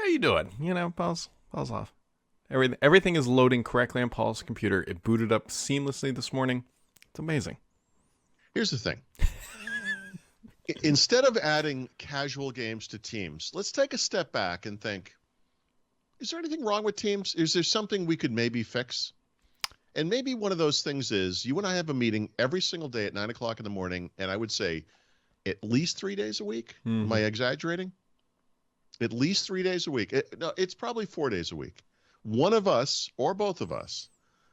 are you doing? Paul's off. Everything is loading correctly on Paul's computer. It booted up seamlessly this morning. It's amazing. Here's the thing. Instead of adding casual games to Teams, let's take a step back and think, is there anything wrong with Teams? Is there something we could maybe fix? And maybe one of those things is you and I have a meeting every single day at 9 o'clock in the morning, and I would say at least 3 days a week. Mm-hmm. Am I exaggerating? At least 3 days a week. No, it's probably 4 days a week. One of us or both of us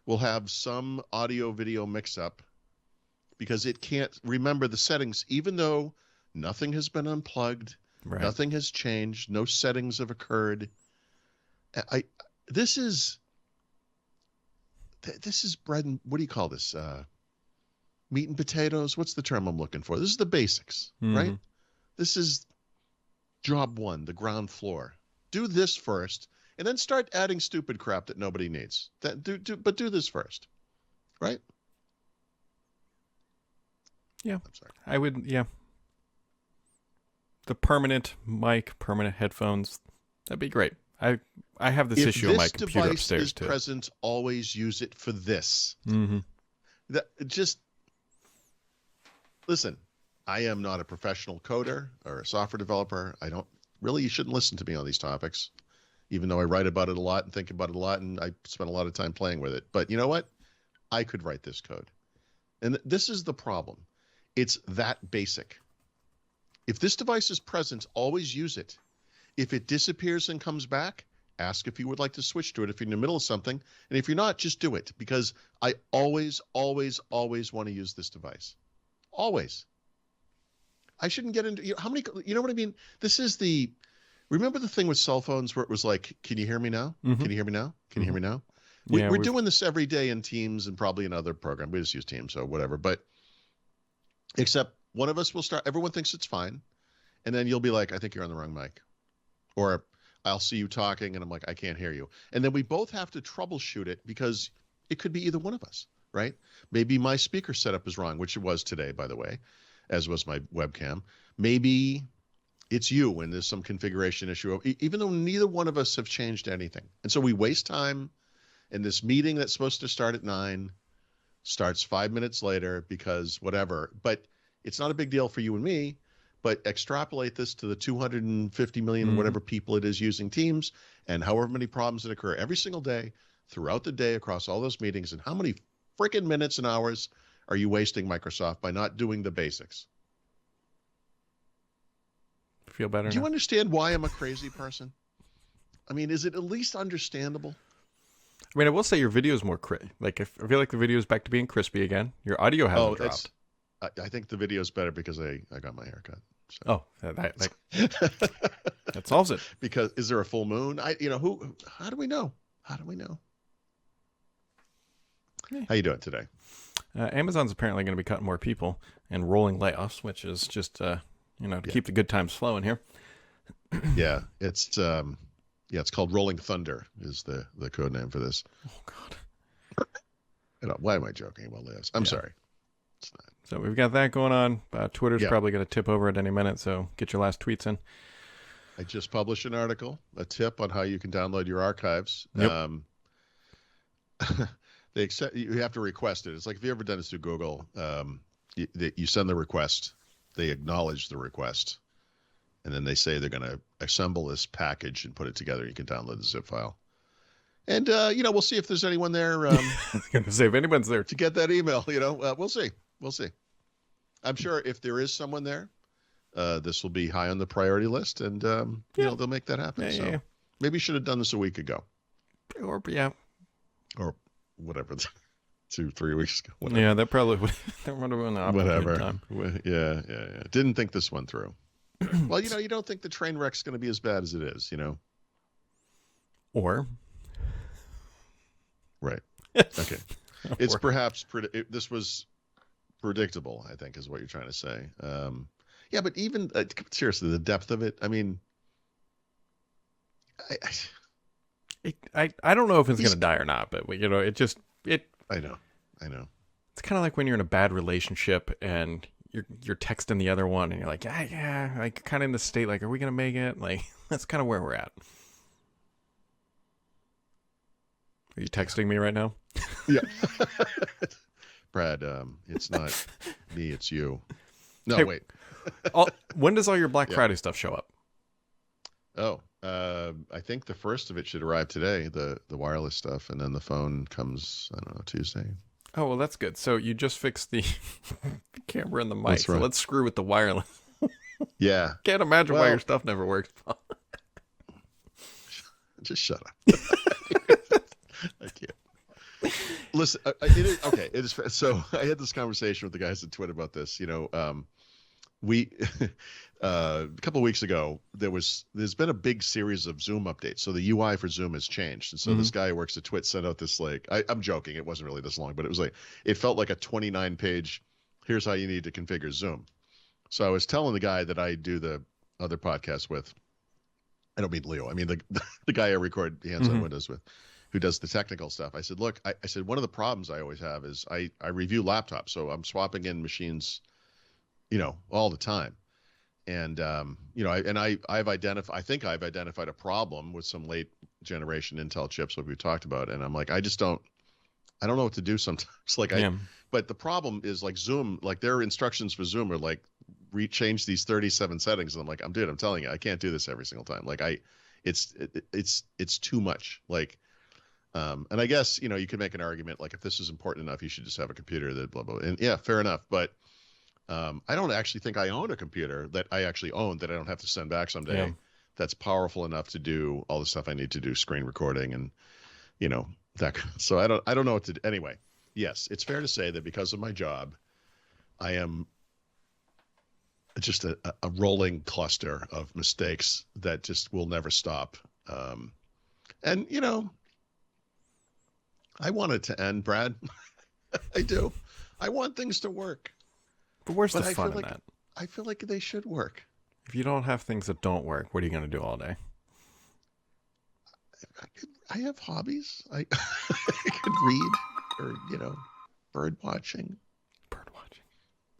will have some audio-video mix-up because it can't remember the settings, even though nothing has been unplugged, Right. Nothing has changed, no settings have occurred. This is bread and, what do you call this? Meat and potatoes? What's the term I'm looking for? This is the basics, right? This is job one, the ground floor. Do this first, and then start adding stupid crap that nobody needs. But do this first, right? Yeah. I'm sorry. I would, yeah. The permanent mic, permanent headphones, that'd be great. I have this issue on my computer upstairs, too. If this device is present, always use it for this. Mm-hmm. Listen, I am not a professional coder or a software developer. You shouldn't listen to me on these topics, even though I write about it a lot and think about it a lot, and I spend a lot of time playing with it. But you know what? I could write this code. And this is the problem. It's that basic. If this device is present, always use it. If it disappears and comes back, ask if you would like to switch to it if you're in the middle of something. And if you're not, just do it, because I always, always, always want to use this device. Always. I shouldn't get into how many, you know what I mean? Remember the thing with cell phones where it was like, can you hear me now? Mm-hmm. Can you hear me now? Can you hear me now? Yeah, we're doing this every day in Teams and probably in other programs. We just use Teams, so whatever. But except one of us will start, everyone thinks it's fine. And then you'll be like, I think you're on the wrong mic. Or I'll see you talking and I'm like, I can't hear you. And then we both have to troubleshoot it because it could be either one of us, right? Maybe my speaker setup is wrong, which it was today, by the way, as was my webcam. Maybe it's you and there's some configuration issue, even though neither one of us have changed anything. And so we waste time, and this meeting that's supposed to start at 9 starts 5 minutes later because whatever. But it's not a big deal for you and me. But extrapolate this to the 250 million, whatever people it is using Teams, and however many problems that occur every single day, throughout the day, across all those meetings, and how many freaking minutes and hours are you wasting, Microsoft, by not doing the basics? Feel better Do you understand why I'm a crazy person? I mean, is it at least understandable? I mean, I will say your video is more I feel like the video is back to being crispy again. Your audio hasn't dropped. I think the video is better because I got my hair cut. So. Oh, that solves it. Because is there a full moon? How do we know? How you doing today? Amazon's apparently going to be cutting more people and rolling layoffs, which is just to keep the good times flowing here. Yeah, it's called Rolling Thunder is the code name for this. Oh God. Why am I joking about layoffs? I'm sorry. It's not. So we've got that going on. Twitter's probably going to tip over at any minute, so get your last tweets in. I just published an article, a tip on how you can download your archives. Yep. You have to request it. It's like, if you ever done this through Google, you send the request, they acknowledge the request, and then they say they're going to assemble this package and put it together. You can download the zip file. And, we'll see if there's anyone there. I was going to say, if anyone's there to get that email, we'll see. We'll see. I'm sure if there is someone there, this will be high on the priority list, and they'll make that happen. So maybe you should have done this a week ago, or whatever, 2-3 weeks ago. Whatever. Yeah, that probably would have been an whatever. Time. Yeah. Didn't think this one through. Well, you don't think the train wreck's going to be as bad as it is, Or. Right. Okay. It's perhaps this was predictable, I think, is what you're trying to say. Yeah, but even seriously, the depth of it. I mean, I don't know if it's going to die or not, but it just. I know. It's kind of like when you're in a bad relationship and you're texting the other one and you're like, yeah, like kind of in the state, like, are we going to make it? Like, that's kind of where we're at. Are you texting me right now? Yeah. Brad, it's not me, it's you. No, Hey, wait. when does all your Black Yeah. Friday stuff show up? Oh, I think the first of it should arrive today, the wireless stuff, and then the phone comes, I don't know, Tuesday. Oh, well, that's good. So you just fixed the camera and the mic. That's right. So let's screw with the wireless. Yeah. Can't imagine why Well, your stuff never works. just shut up. I can't. Listen, it is okay. It is so. I had this conversation with the guys at Twitter about this. We a couple of weeks ago there's been a big series of Zoom updates. So the UI for Zoom has changed, and so this guy who works at Twit sent out this I'm joking. It wasn't really this long, but it felt like a 29-page. Here's how you need to configure Zoom. So I was telling the guy that I do the other podcast with. I don't mean Leo. I mean the guy I record Hands on Windows with, who does the technical stuff. I said, look, I said one of the problems I always have is I review laptops, so I'm swapping in machines, all the time. And I've identified a problem with some late generation Intel chips, like we talked about, and I'm like, I don't know what to do sometimes. But the problem is like Zoom, like their instructions for Zoom are like change these 37 settings, and I'm like, I'm telling you, I can't do this every single time. Like it's too much. Like, and I guess you could make an argument like if this is important enough, you should just have a computer that blah blah. And yeah, fair enough. But I don't actually think I own a computer that I actually own that I don't have to send back someday. Yeah. That's powerful enough to do all the stuff I need to do, screen recording and that. So I don't know what to do. Anyway, yes, it's fair to say that because of my job, I am just a rolling cluster of mistakes that just will never stop. And I want it to end, Brad. I do. I want things to work. But where's the But fun in that? I feel like they should work. If you don't have things that don't work, what are you going to do all day? I have hobbies. I could read or, bird watching.